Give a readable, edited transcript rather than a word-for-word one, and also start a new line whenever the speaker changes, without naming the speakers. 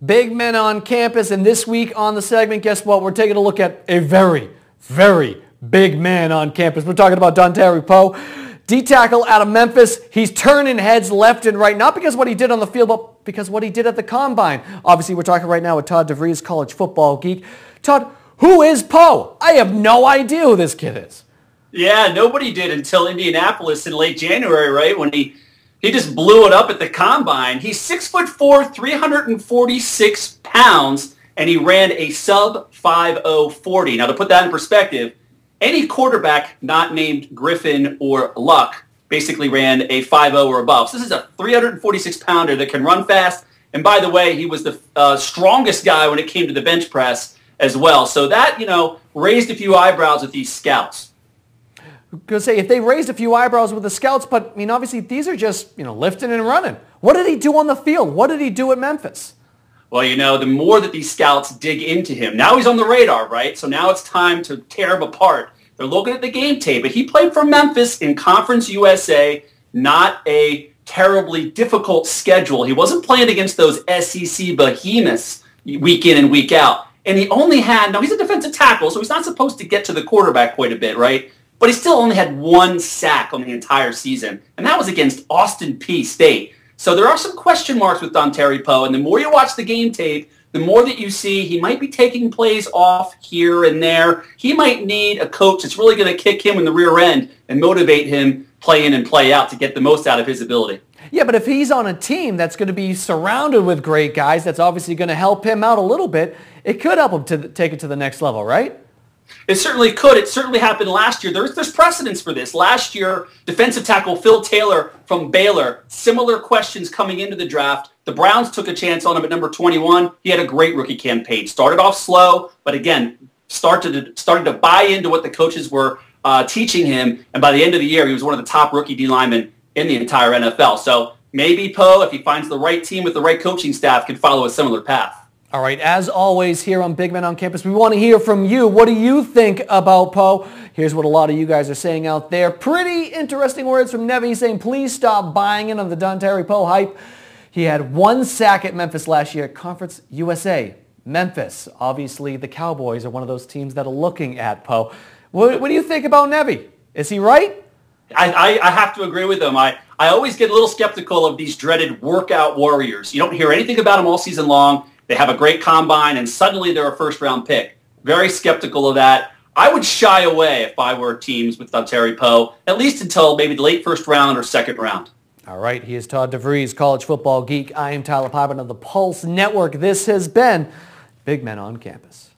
Big Men on Campus, and this week on the segment, guess what? We're taking a look at a very, very big man on campus. We're talking about Dontari Poe, D-tackle out of Memphis. He's turning heads left and right, not because of what he did on the field, but because of what he did at the Combine. Obviously, we're talking right now with Todd DeVries, college football geek. Todd, who is Poe? I have no idea who this kid is.
Yeah, nobody did until Indianapolis in late January, right, when he just blew it up at the Combine. He's 6'4", 346 pounds, and he ran a sub-5.0 40. Now, to put that in perspective, any quarterback not named Griffin or Luck basically ran a 5.0 or above. So this is a 346-pounder that can run fast. And by the way, he was the strongest guy when it came to the bench press as well. So that, raised a few eyebrows with these scouts.
Going to say, if they raised a few eyebrows with the scouts, but, obviously these are just, lifting and running. What did he do on the field? What did he do at Memphis?
Well, the more that these scouts dig into him, now he's on the radar, right? So now it's time to tear him apart. They're looking at the game tape, but he played for Memphis in Conference USA, not a terribly difficult schedule. He wasn't playing against those SEC behemoths week in and week out. And he only had, now he's a defensive tackle, so he's not supposed to get to the quarterback quite a bit, right? But he still only had one sack on the entire season, and that was against Austin Peay State. So there are some question marks with Dontari Poe, and the more you watch the game tape, the more that you see he might be taking plays off here and there. He might need a coach that's really going to kick him in the rear end and motivate him play in and play out to get the most out of his ability.
Yeah, but if he's on a team that's going to be surrounded with great guys, that's obviously going to help him out a little bit, it could help him to take it to the next level, right?
It certainly could. It certainly happened last year. There's precedence for this. Last year, defensive tackle Phil Taylor from Baylor, similar questions coming into the draft. The Browns took a chance on him at number 21. He had a great rookie campaign. Started off slow, but again, started to buy into what the coaches were teaching him. And by the end of the year, he was one of the top rookie D linemen in the entire NFL. So maybe Poe, if he finds the right team with the right coaching staff, can follow a similar path.
All right, as always here on Big Men on Campus, we want to hear from you. What do you think about Poe? Here's what a lot of you guys are saying out there. Pretty interesting words from Nevy saying, please stop buying in on the Dontari Poe hype. He had one sack at Memphis last year at Conference USA. Memphis, obviously the Cowboys are one of those teams that are looking at Poe. What do you think about Nevy? Is he right?
I have to agree with him. I always get a little skeptical of these dreaded workout warriors. You don't hear anything about them all season long. They have a great combine, and suddenly they're a first-round pick. Very skeptical of that. I would shy away if I were teams with Dontari Poe, at least until maybe the late first round or second round.
All right, he is Todd DeVries, college football geek. I am Tyler Poppin of the Pulse Network. This has been Big Men on Campus.